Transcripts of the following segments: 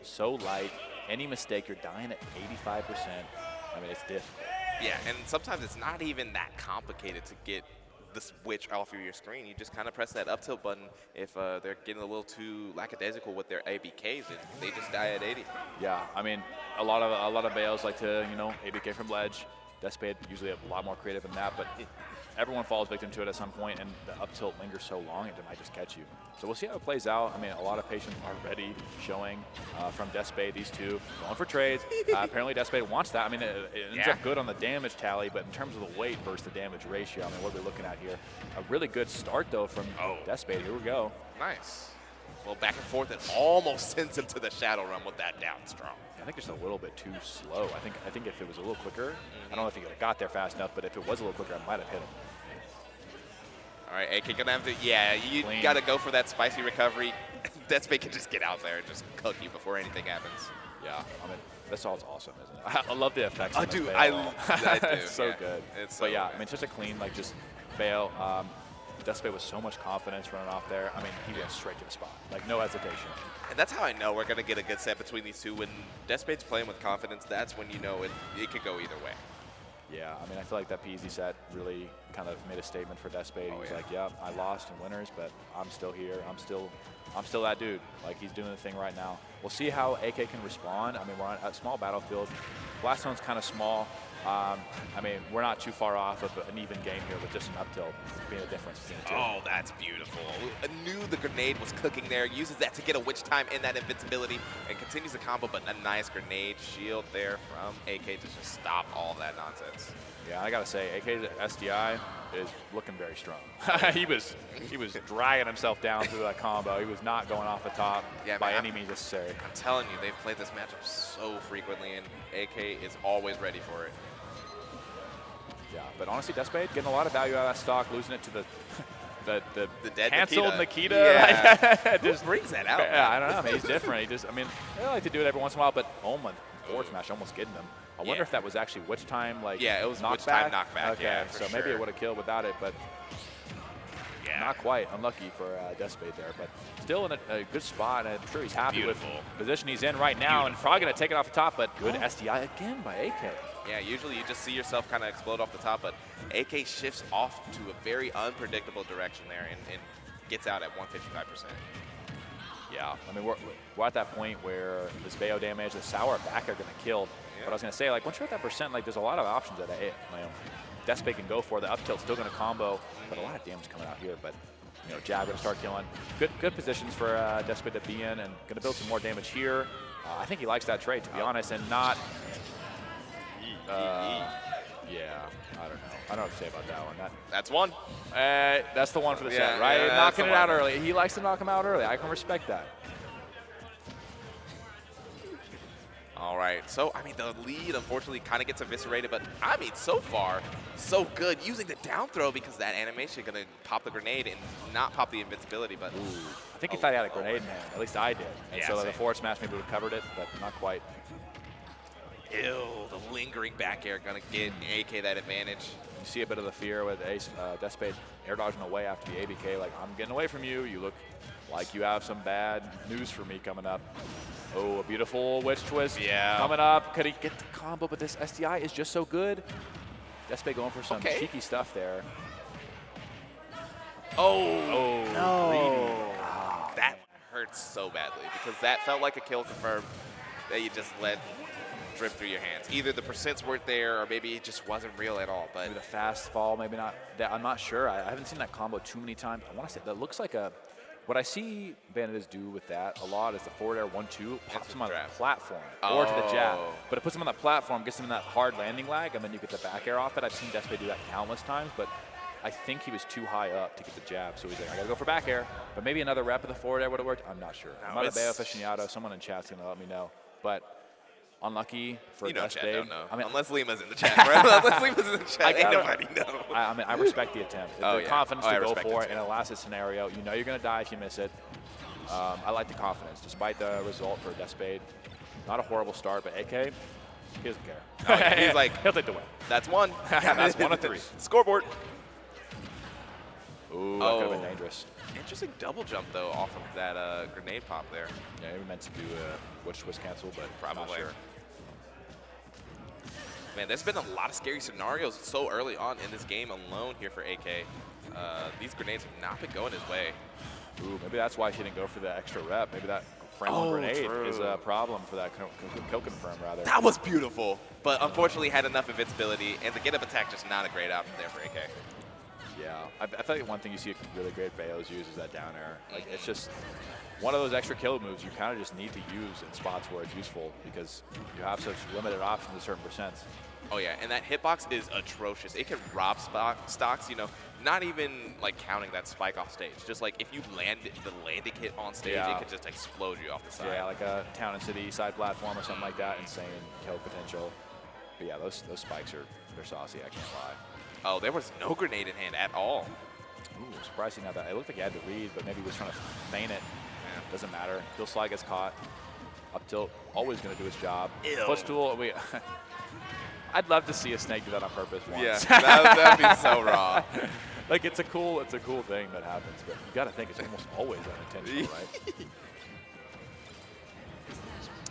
so light. Any mistake, you're dying at 85%. I mean, it's difficult. Yeah, and sometimes it's not even that complicated to get the switch off of your screen. You just kind of press that up tilt button. If they're getting a little too lackadaisical with their ABKs, they just die at 80. Yeah, I mean, a lot of Bayos like to, you know, ABK from ledge. Deathspade usually a lot more creative than that, but everyone falls victim to it at some point, and the up tilt lingers so long it might just catch you. So we'll see how it plays out. I mean, a lot of patience already showing from Deathspade. These two going for trades. Apparently, Deathspade wants that. I mean, it ends up good on the damage tally, but in terms of the weight versus the damage ratio, I mean, what are we looking at here? A really good start, though, from Deathspade. Here we go. Nice. Well, back and forth, it almost sends him to the Shadow Realm with that down strong. I think just a little bit too slow. I think if it was a little quicker, I don't know if he could have got there fast enough, but if it was a little quicker, I might have hit him. All right, AK gonna have to, yeah, you got to go for that spicy recovery. Deathspade can just get out there and just cook you before anything happens. Yeah, I mean, this all's awesome, isn't it? I love the effects. I do. I do. It's so good. It's but yeah, I mean, it's just a clean, like, just bail. Deathspade with so much confidence running off there. I mean, he went straight to the spot, like no hesitation. And that's how I know we're going to get a good set between these two. When Deathspade's playing with confidence, that's when you know it could go either way. Yeah, I mean, I feel like that PEZ set really kind of made a statement for Deathspade. He was like, yeah, I lost in winners, but I'm still here. I'm still that dude. Like, he's doing the thing right now. We'll see how AK can respond. I mean, we're on a small battlefield. Blast Zone's kind of small. I mean, we're not too far off of an even game here with just an up tilt being a difference between the two. Oh, that's beautiful. I knew the grenade was cooking there. Uses that to get a witch time in that invincibility and continues the combo, but a nice grenade shield there from AK to just stop all of that nonsense. Yeah, I gotta say, AK's SDI is looking very strong. he was dragging himself down through that combo. He was not going off the top by any means necessary. I'm telling you, they've played this matchup so frequently, and AK is always ready for it. Yeah, but honestly, Deathspade getting a lot of value out of that stock, losing it to the dead canceled Nikita. Yeah. Just brings that out. Yeah, I don't know. I mean, he's different. I mean, they like to do it every once in a while, but forward smash almost getting them. I wonder if that was actually witch time, like it was knockback. Witch time knockback. Okay, yeah, so maybe it would have killed without it, but not quite. Unlucky for Deathspade there, but still in a good spot, and I'm sure he's happy with the position he's in right now, and probably going to take it off the top, but good SDI again by AK. Yeah, usually you just see yourself kind of explode off the top, but AK shifts off to a very unpredictable direction there and gets out at 155%. Yeah, I mean, we're at that point where this Bayo damage, the sour back are going to kill. But I was going to say, like, once you're at that percent, like, there's a lot of options that Deathspade can go for. The up tilt's still going to combo, but a lot of damage coming out here. But, you know, jab going to start killing. Good positions for Deathspade to be in, and going to build some more damage here. I think he likes that trade, to be honest, and not. Yeah, I don't know. I don't know what to say about that one. That's one. That's the one for the set, right? Yeah, knocking it out early. He likes to knock him out early. I can respect that. All right, so, I mean, the lead, unfortunately, kind of gets eviscerated, but, I mean, so far, so good. Using the down throw because that animation going to pop the grenade and not pop the invincibility, but... I think he thought he had a grenade in hand. At least I did. And so the forward smash maybe would have covered it, but not quite. Ew, the lingering back air going to get AK that advantage. You see a bit of the fear with Deathspade air dodging away after the ABK, like, I'm getting away from you. You look like you have some bad news for me coming up. Oh, a beautiful witch twist coming up. Could he get the combo? But this SDI is just so good. Deathspade going for some cheeky stuff there. Oh no. That hurts so badly because that felt like a kill confirmed that you just let drip through your hands. Either the percents weren't there or maybe it just wasn't real at all. But maybe the fast fall, maybe not. I'm not sure. I haven't seen that combo too many times. I want to say that looks like a. What I see Bayonettas do with that a lot is the forward air 1-2 pops him on the platform or to the jab. But it puts him on the platform, gets him in that hard landing lag, and then you get the back air off it. I've seen Deathspade do that countless times, but I think he was too high up to get the jab. So he's like, I got to go for back air. But maybe another rep of the forward air would have worked. I'm not sure. I'm not a Bayo aficionado. Someone in chat's going to let me know. But unlucky for Deathspade. Chat don't know. I mean, unless Lima's in the chat, bro. Unless Lima's in the chat, ain't nobody know. I mean, I respect the attempt. The confidence to go for it in a last scenario. You know you're going to die if you miss it. I like the confidence, despite the result for Deathspade. Not a horrible start, but AK, he doesn't care. He's like, he'll take the win. That's one. That's 1 of 3. Scoreboard. Ooh, that could have been dangerous. Interesting double jump, though, off of that grenade pop there. Yeah, maybe meant to do a witch twist cancel, but Probably. not sure. Man, there's been a lot of scary scenarios so early on in this game alone here for AK. These grenades have not been going his way. Ooh, maybe that's why he didn't go for the extra rep. Maybe that frame grenade is a problem for that kill confirm, rather. That was beautiful, but unfortunately had enough invincibility, and the get-up attack just not a great option there for AK. Yeah, I feel like one thing you see really great Bayos use is that down air. Like, it's just one of those extra kill moves you kind of just need to use in spots where it's useful because you have such limited options at certain percents. Oh yeah, and that hitbox is atrocious. It can rob stocks, you know, not even like counting that spike off stage. Just like if you land the landing hit on stage, it could just explode you off the side. Yeah, like a Town and City side platform or something like that. Insane kill potential. But yeah, those spikes they're saucy, I can't lie. Oh, there was no grenade in hand at all. Ooh, surprising how that. It looked like he had to read, but maybe he was trying to feign it. Yeah. Doesn't matter. Kill slide gets caught. Up tilt, always going to do his job. Ew. Footstool, I'd love to see a snake do that on purpose once. Yeah, that'd be so raw. Like, it's a cool thing that happens, but you got to think it's almost always unintentional, right?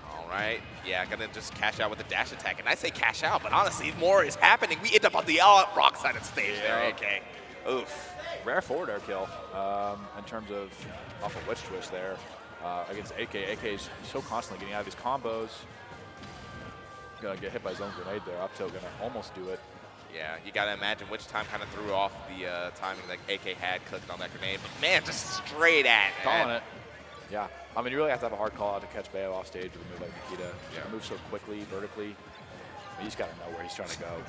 All right, yeah, gonna just cash out with the dash attack, and I say cash out, but honestly, more is happening. We end up on the rock side of the stage there, AK. Oof. Rare forward air kill in terms of off a witch twist there against AK. AK is so constantly getting out of his combos. Gonna get hit by his own grenade there. Up tilt gonna almost do it. Yeah, you gotta imagine which time kind of threw off the timing that AK had clicked on that grenade, but man, just straight at it. Calling it. Yeah, I mean, you really have to have a hard call out to catch Bayo off stage with a move like Nikita. Yeah. He moves so quickly, vertically. I mean, you just gotta know where he's trying to go.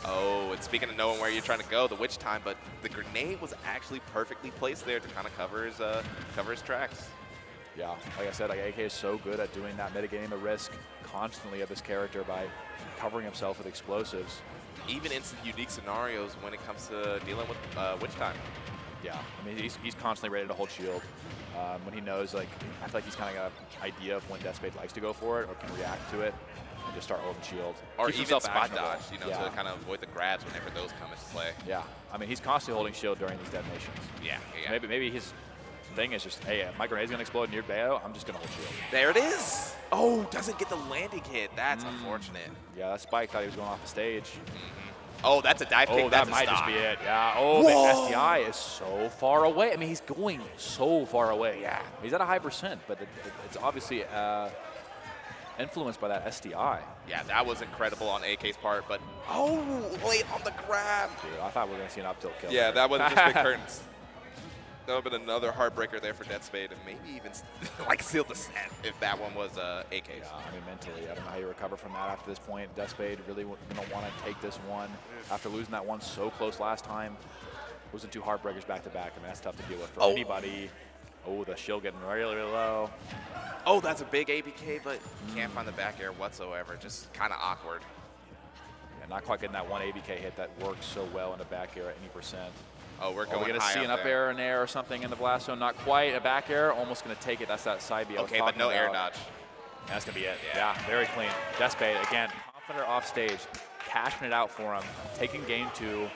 Oh, and speaking of knowing where you're trying to go, the witch time, but the grenade was actually perfectly placed there to kind of cover his tracks. Yeah, like I said, like AK is so good at doing that, mitigating the risk constantly of his character by covering himself with explosives. Even in some unique scenarios when it comes to dealing with witch time. Yeah, I mean, he's constantly ready to hold shield. When he knows, like, I feel like he's kind of got an idea of when Deathspade likes to go for it or can react to it and just start holding shield. Or even spot dodge, you know, to kind of avoid the grabs whenever those come into play. Yeah, I mean, he's constantly holding shield during these detonations. Yeah. Maybe his thing is just, hey, my grenade's gonna explode near Bayo, I'm just gonna hold shield. There it is. Oh, doesn't get the landing hit. That's unfortunate. Yeah, that spike thought he was going off the stage. Oh, that's a dive kick. Oh, that might just be it. Yeah. Oh, the SDI is so far away. I mean, he's going so far away. Yeah. He's at a high percent, but it's obviously influenced by that SDI. Yeah, that was incredible on AK's part, but late on the grab. Dude, I thought we were going to see an up tilt kill. Yeah, that wasn't just big curtains. That would have been another heartbreaker there for Deathspade, and maybe even like sealed the set if that one was AK's. Yeah, I mean, mentally, I don't know how you recover from that after this point. Deathspade really going to want to take this one after losing that one so close last time. Losing two heartbreakers back to back. I mean, that's tough to deal with for anybody. Oh, the shield getting really, really low. Oh, that's a big ABK, but can't find the back air whatsoever. Just kind of awkward. Yeah, not quite getting that one ABK hit that works so well in the back air at any percent. Oh, we're going to see an up air in there or something in the blast zone. Not quite. A back air. Almost going to take it. That's that side B. Okay, but no air dodge. That's going to be it. Yeah, very clean. Deathspade, again, confident off stage. Cashing it out for him. Taking game 2.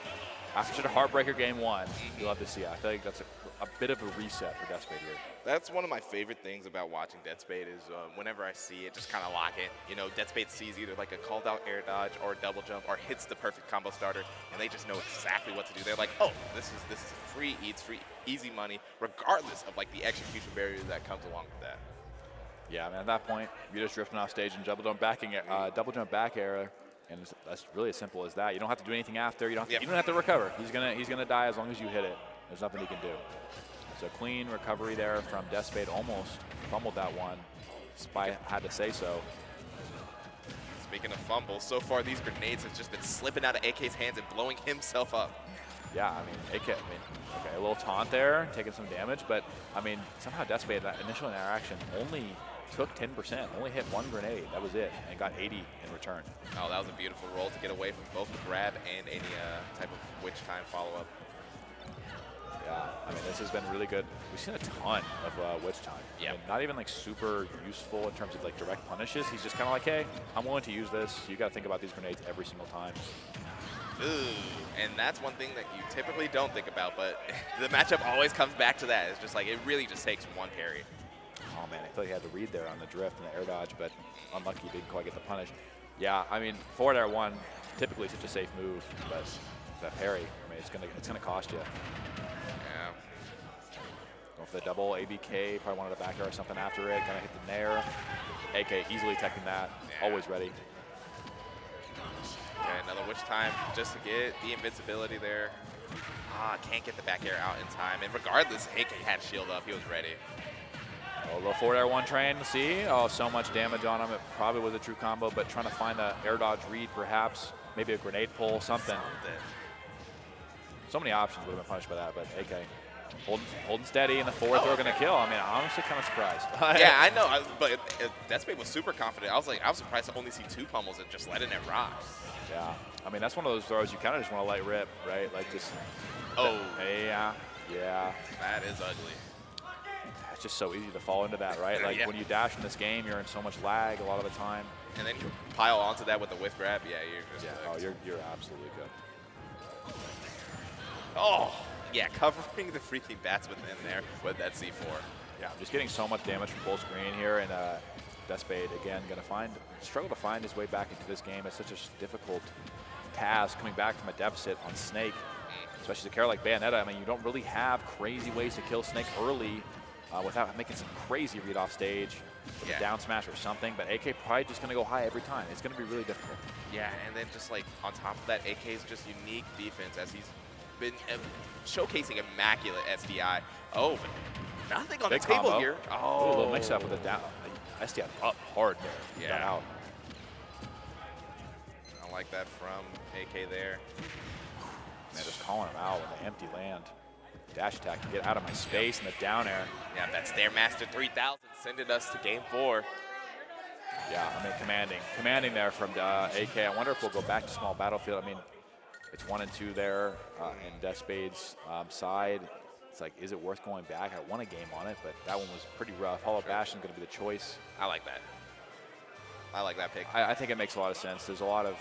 After such a heartbreaker game 1. You'll have to see. I feel like that's a bit of a reset for Deathspade here. That's one of my favorite things about watching Deathspade is whenever I see it, just kind of lock it. You know, Deathspade sees either like a called out air dodge or a double jump or hits the perfect combo starter, and they just know exactly what to do. They're like, oh, this is free eats, free easy money, regardless of like the execution barrier that comes along with that. Yeah, I mean, at that point, you're just drifting off stage and double jump back air. And that's really as simple as that. You don't have to do anything after. You don't have to recover. He's gonna die as long as you hit it. There's nothing he can do. So clean recovery there from Deathspade. Almost fumbled that one. Spy had to say so. Speaking of fumbles, so far these grenades have just been slipping out of AK's hands and blowing himself up. Yeah, I mean, okay, a little taunt there, taking some damage, but I mean, somehow Deathspade, that initial interaction only took 10%, only hit one grenade. That was it, and got 80 in return. Oh, that was a beautiful roll to get away from both the grab and any type of witch time follow-up. Yeah, I mean, this has been really good. We've seen a ton of witch time. Yeah. I mean, not even like super useful in terms of like direct punishes. He's just kind of like, hey, I'm willing to use this. You got to think about these grenades every single time. Ooh, and that's one thing that you typically don't think about, but the matchup always comes back to that. It's just like, it really just takes one parry. Oh man, I thought he had to read there on the drift and the air dodge, but unlucky he didn't quite get the punish. Yeah, I mean, forward air 1, typically such a safe move, but that parry, I mean, it's gonna cost you. Yeah. Going for the double ABK, probably wanted a back air or something after it, gonna hit the nair. AK easily teching that, always ready. Okay, another witch time just to get the invincibility there. Can't get the back air out in time. And regardless, AK had shield up. He was ready. Oh, little forward air 1 train, see? Oh, so much damage on him. It probably was a true combo, but trying to find the air dodge read perhaps. Maybe a grenade pull, something. So many options would have been punished by that, but AK holding steady, and the forward throw going to kill. I mean, I'm honestly kind of surprised. Yeah, I know, but Deathspade was super confident. I was surprised to only see 2 pummels and just letting it rock. Yeah, I mean, that's one of those throws you kind of just want to let rip, right? Like just, yeah. That is ugly. It's just so easy to fall into that, right? Like when you dash in this game, you're in so much lag a lot of the time. And then you pile onto that with a whiff grab, you're just you're absolutely good. Oh, yeah, covering the freaking bats within there with that C4. Yeah, just getting so much damage from full screen here, and Deathspade, again, going to struggle to find his way back into this game. It's such a difficult task coming back from a deficit on Snake, especially a character like Bayonetta. I mean, you don't really have crazy ways to kill Snake early without making some crazy read off stage, with a down smash or something, but AK probably just going to go high every time. It's going to be really difficult. Yeah, and then just like on top of that, AK's just unique defense as he's been showcasing immaculate SDI. Oh, but nothing on Big the table combo here. Oh, a little mix up with a down. SDI up hard there. Yeah. Got out. I like that from AK there. Man, just calling him out with an empty land. Dash attack to get out of my space and the down air. Yeah, that's their Master 3000 sending us to game 4. Yeah, I mean, commanding there from AK. I wonder if we'll go back to small battlefield. I mean, it's 1 and 2 there in Deathspade's side. It's like, is it worth going back? I won a game on it, but that one was pretty rough. Hollow Bastion is going to be the choice. I like that. I like that pick. I think it makes a lot of sense. There's a lot of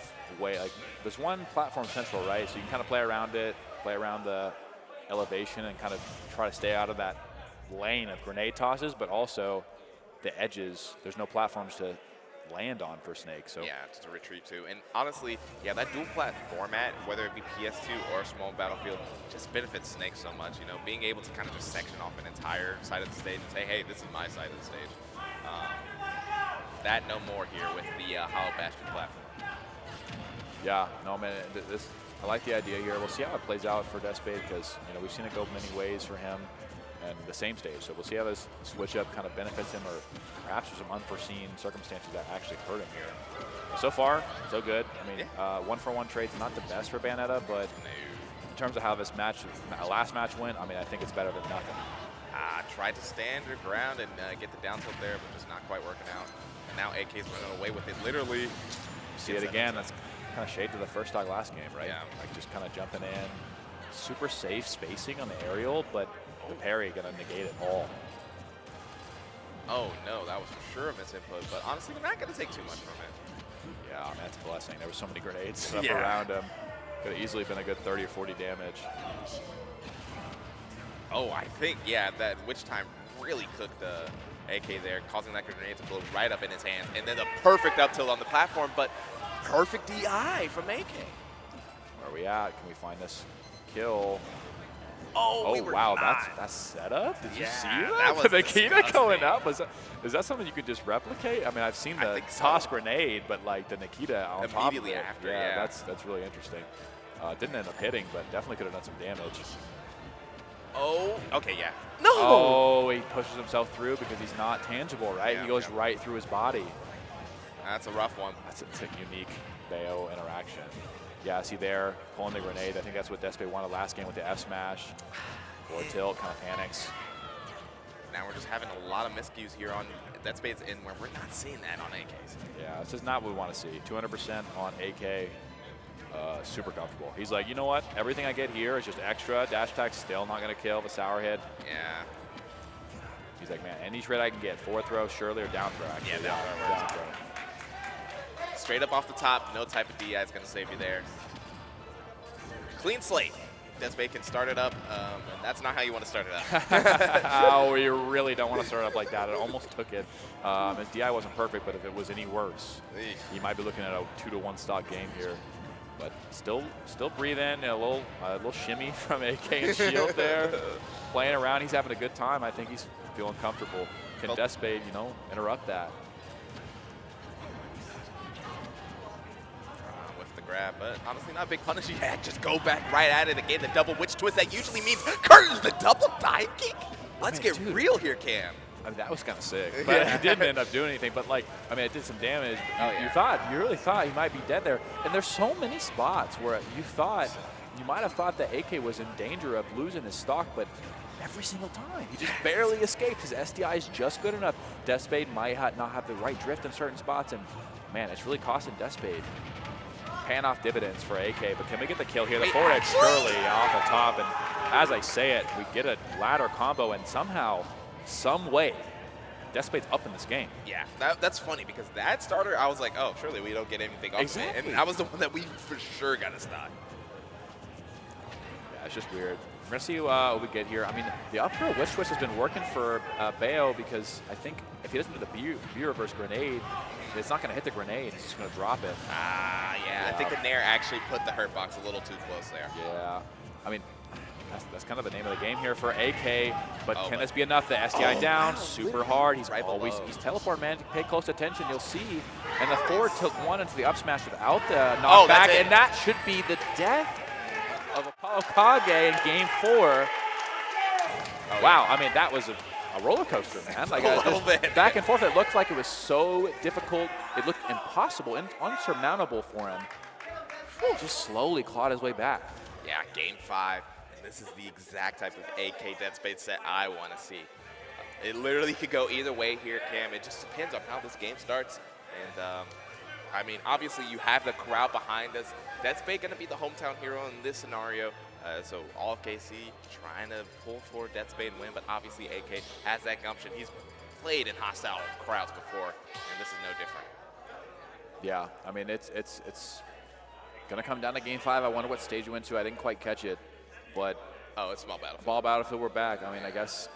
there's one platform central, right? So you can kind of play around it, play around the elevation and kind of try to stay out of that lane of grenade tosses, but also the edges, there's no platforms to land on for Snake. So yeah, to retreat to. And honestly, yeah, that dual plat format, whether it be PS2 or small battlefield, just benefits Snake so much. You know, being able to kind of just section off an entire side of the stage and say, hey, this is my side of the stage. That no more here with the Hollow Bastion platform. Yeah, no, man, I like the idea here. We'll see how it plays out for Deathspade because, you know, we've seen it go many ways for him and the same stage. So we'll see how this switch up kind of benefits him, or perhaps there's some unforeseen circumstances that actually hurt him here. So far, so good. I mean, 1-for-1 trade's not the best for Bayonetta, but in terms of how this last match went, I mean, I think it's better than nothing. Tried to stand her ground and get the down tilt there, but just not quite working out. And now AK's running away with it, literally. See it again, that's kind of shade to the first dog last game, right? Yeah. Like just kind of jumping in. Super safe spacing on the aerial, but the parry gonna negate it all. Oh no, that was for sure a misinput, but honestly, we're not gonna take too much from it. Yeah, that's a blessing. There were so many grenades up around him. Could have easily been a good 30 or 40 damage. Oh, I think, yeah, that witch time really cooked the AK there, causing that grenade to blow right up in his hand. And then the perfect up tilt on the platform, but perfect DI from AK. Where are we at? Can we find this kill? Oh, wow, that's set up? Did you see that? That was the Nikita disgusting. going up? Is that something you could just replicate? I mean, I've seen the toss grenade, but like the Nikita on top of it. Immediately after, That's really interesting. Didn't end up hitting, but definitely could have done some damage. Oh, okay, yeah. No! Oh, he pushes himself through because he's not tangible, right? Yeah, he goes right through his body. That's a rough one. That's a unique Bayo interaction. Yeah, see there, pulling the grenade. I think that's what Deathspade wanted last game with the F smash. Or tilt, kind of panics. Now we're just having a lot of miscues here on Deathspade's end where we're not seeing that on AKs. Yeah, this is not what we want to see. 200% on AK. Super comfortable. He's like, you know what? Everything I get here is just extra. Dash attack's still not going to kill the sour hit. Yeah. He's like, man, any trade I can get, forward throw, surely, or down throw, actually. Yeah, down throw. Straight up off the top, no type of DI is going to save you there. clean slate. Deathspade can start it up, and that's not how you want to start it up. Oh, you really don't want to start up like that. It almost took it. His DI wasn't perfect, but if it was any worse, you might be looking at a 2-1 stock game here. But still breathe in, a little shimmy from AK and Shield there. Playing around, he's having a good time. I think he's feeling comfortable. Can Deathspade, interrupt that? With the grab, but honestly not a big punish yet. Just go back right at it again. The double witch twist, that usually means curtains the double dive kick. Let's get real here, Cam. I mean, that was kind of sick, but he didn't end up doing anything. But it did some damage. You really thought he might be dead there. And there's so many spots where you might have thought that AK was in danger of losing his stock, but every single time he just barely escaped. His SDI is just good enough. Deathspade might not have the right drift in certain spots, and man, it's really costing Deathspade. Paying off dividends for AK, but can we get the kill here? The forward edge surely off the top, and as I say it, we get a ladder combo, and somehow, some way, Deathspade's up in this game. Yeah, that's funny because that starter, I was like, oh, surely we don't get anything off of it. And that was the one that we for sure got to stop. Yeah, it's just weird. We're going to see what we get here. I mean, the up throw witch twist has been working for Bayo because I think if he doesn't do the B reverse grenade, it's not going to hit the grenade. It's just going to drop it. Yeah. I think the Nair actually put the hurt box a little too close there. Yeah. I mean, that's kind of the name of the game here for AK, but can this be enough? The SDI down, super hard. He's he's teleport, man. Pay close attention, you'll see. And the forward took one into the up smash without the knockback, and that should be the death of ApolloKage in game 4. Wow, I mean, that was a roller coaster, man. Like a little bit. Back and forth. It looked like it was so difficult. It looked impossible and unsurmountable for him. Just slowly clawed his way back. Yeah, game 5. This is the exact type of AK Deathspade set I want to see. It literally could go either way here, Cam. It just depends on how this game starts. And, I mean, obviously you have the crowd behind us. Deathspade going to be the hometown hero in this scenario. So all of KC trying to pull for Deathspade and win, but obviously AK has that gumption. He's played in hostile crowds before, and this is no different. Yeah, I mean, it's going to come down to game 5. I wonder what stage you went to. I didn't quite catch it. But it's small battlefield. Small battlefield, we're back. I mean, I guess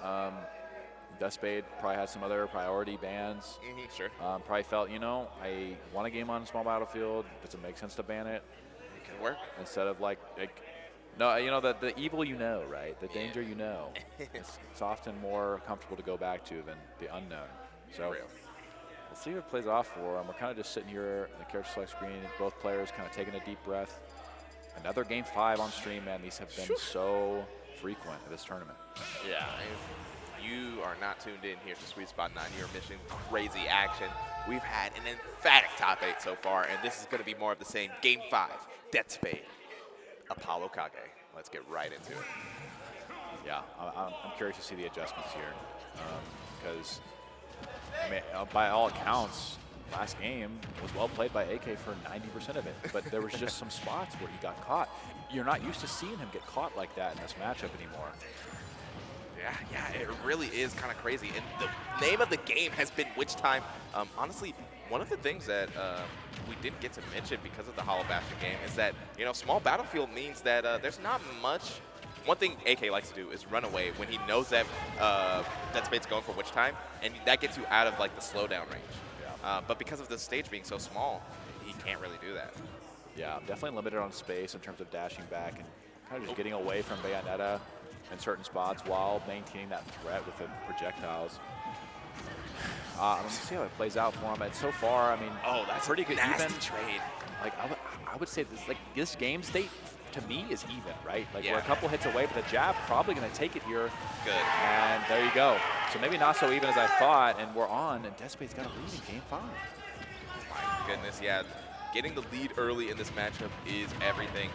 Deathspade probably had some other priority bans. Sure. Probably felt, I want a game on small battlefield. Does it make sense to ban it? It can work. Instead of no, the evil right? The danger it's often more comfortable to go back to than the unknown. So we'll see what it plays off for him. We're kind of just sitting here in the character select screen, both players kind of taking a deep breath. Another game 5 on stream, man. These have been so frequent at this tournament. Yeah, if you are not tuned in here to Sweet Spot 9, you're missing crazy action. We've had an emphatic top 8 so far, and this is going to be more of the same. Game 5, Deathspade, ApolloKage. Let's get right into it. Yeah, I'm curious to see the adjustments here because, I mean, by all accounts, last game was well played by AK for 90% of it, but there was just some spots where he got caught. You're not used to seeing him get caught like that in this matchup anymore. Yeah, it really is kind of crazy. And the name of the game has been Witch Time. Honestly, one of the things that we didn't get to mention because of the Hollow Bastion game is that, small battlefield means that there's not much. One thing AK likes to do is run away when he knows that Deathspade's going for Witch Time, and that gets you out of the slowdown range. But because of the stage being so small, he can't really do that. Yeah, definitely limited on space in terms of dashing back and kind of just getting away from Bayonetta in certain spots while maintaining that threat with the projectiles. Let's see how it plays out for him. And so far, I mean, that's pretty good. Nasty even trade. I would say this game state to me is even, right? We're a couple hits away, but the jab probably going to take it here. Good. And there you go. So maybe not so even as I thought, and we're on, and Deathspade's got a lead in game 5. My goodness, yeah. Getting the lead early in this matchup is everything.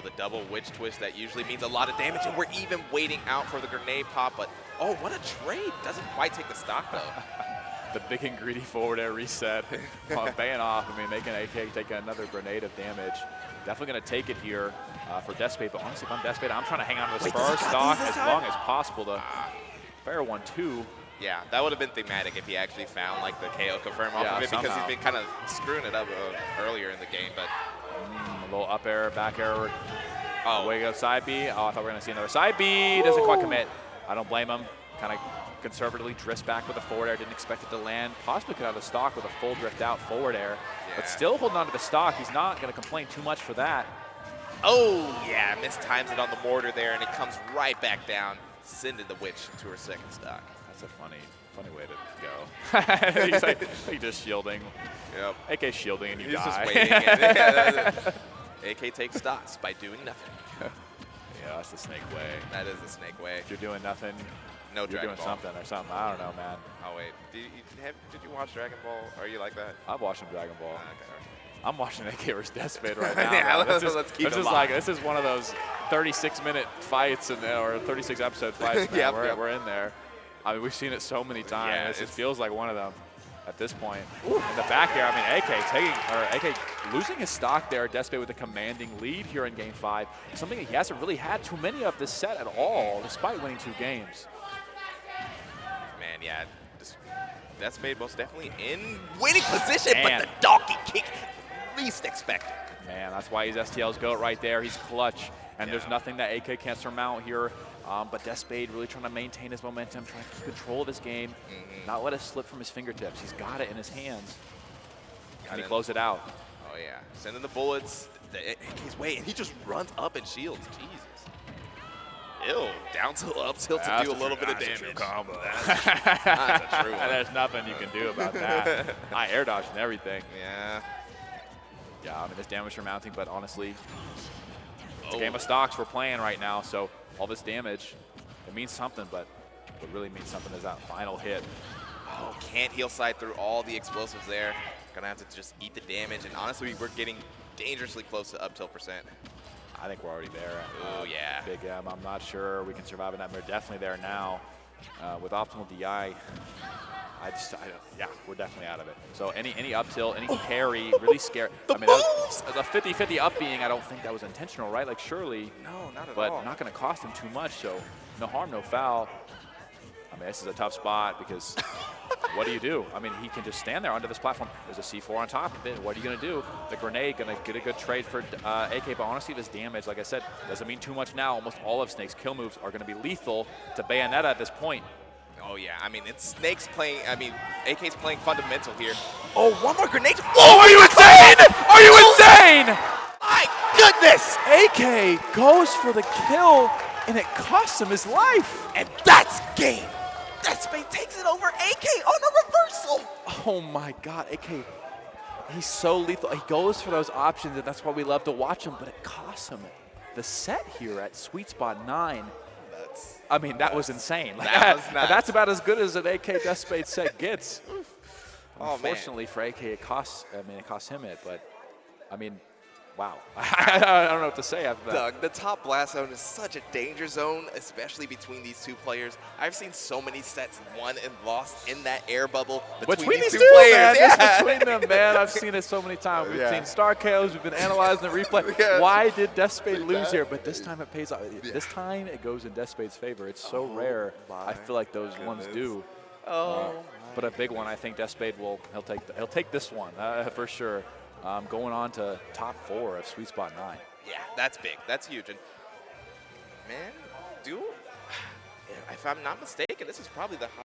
The double witch twist, that usually means a lot of damage, and we're even waiting out for the grenade pop, but what a trade. Doesn't quite take the stock, though. The big and greedy forward air reset. Baying off, I mean, making AK take another grenade of damage. Definitely going to take it here for Deathspade, but honestly, if I'm Deathspade, I'm trying to hang on to the spur stock as long as possible to fair 1-2. Yeah, that would have been thematic if he actually found the KO confirm off of it, because he's been kind of screwing it up earlier in the game. But a little up air, back air Oh. Way to go side B. Oh, I thought we were going to see another side B. Doesn't quite commit. I don't blame him. Kind of conservatively drifts back with a forward air. Didn't expect it to land. Possibly could have a stock with a full drift out forward air. Yeah. But still holding on to the stock. He's not going to complain too much for that. Oh, yeah, mistimes it on the mortar there, and it comes right back down, sending the witch into her second stock. That's a funny way to go. He's like just shielding. Yep. AK shielding and you He's die. just waiting. And, AK takes stocks by doing nothing. Yeah, that's the snake way. That is the snake way. If you're doing nothing, No you're Dragon doing Ball. something or something. I don't know, man. Oh, wait. Did you watch Dragon Ball? Are you like that? I'm watching Dragon Ball. Okay. I'm watching AK versus Deathspade right now. Yeah, man. let's keep it like live. this is one of those 36-minute fights or 36-episode fights. Man. Yep. We're in there. I mean, we've seen it so many times. Yeah, it just feels like one of them at this point. Ooh. In the back here, I mean, AK losing his stock there. Deathspade with a commanding lead here in Game 5. Something that he hasn't really had too many of this set at all, despite winning 2 games. Man, yeah. Deathspade most definitely in winning position, Man. but the donkey kick least expected. Man, that's why he's STL's GOAT right there. He's clutch, and there's nothing that AK can't surmount here. But Deathspade really trying to maintain his momentum, trying to keep control of this game, not let it slip from his fingertips. He's got it in his hands. Can he close it out? Oh, yeah. Sending the bullets. AK's way, and he just runs up and shields. Jesus. Ew. Down tilt, up tilt to do a little bit of damage. That's a true combo. That's a true one. There's nothing you can do about that. I air dodge and everything. Yeah. Yeah, I mean, there's damage from mounting, but honestly, it's a game of stocks we're playing right now, so all this damage, it means something, but what really means something is that final hit. Oh, can't heal side through all the explosives there. Gonna have to just eat the damage, and honestly, we're getting dangerously close to up tilt percent. I think we're already there. Oh, yeah. Big M, I'm not sure we can survive in that. We're definitely there now. With optimal DI, yeah, we're definitely out of it. So any up tilt, any parry, really scary. I mean, a 50-50 up being, I don't think that was intentional, right? Like, surely. No, not at but all. not going to cost him too much, so no harm, no foul. I mean, this is a tough spot because what do? I mean, he can just stand there under this platform. There's a C4 on top of it. What are you going to do? The grenade going to get a good trade for AK, but honestly, this damage, like I said, doesn't mean too much now. Almost all of Snake's kill moves are going to be lethal to Bayonetta at this point. Oh, yeah. I mean, it's Snake's playing. I mean, AK's playing fundamental here. Oh, one more grenade. Whoa, are you insane? Are you insane? My goodness. AK goes for the kill, and it costs him his life. And that's game. Deathspade takes it over AK on a reversal. Oh, my God. AK, he's so lethal. He goes for those options, and that's why we love to watch him, but it costs him the set here at sweet spot 9. I mean, that was insane. Like, that was nuts. That's about as good as an AK Deathspade set gets. Oh, Unfortunately for AK, it costs him it, but I mean, wow. I don't know what to say after that. Doug, the top blast zone is such a danger zone, especially between these two players. I've seen so many sets won and lost in that air bubble between these two players. Man, Yeah. just between them, man. I've seen it so many times. We've seen star KOs. We've been analyzing the replay. Yeah. Why did Deathspade lose here? But this time it pays off. This time it goes in Deathspade's favor. It's so rare. I feel like those ones do. But a big one, I think Deathspade he'll take this one for sure. Going on to top 4 of Sweet Spot 9. Yeah, that's big. That's huge. And man, if I'm not mistaken, this is probably the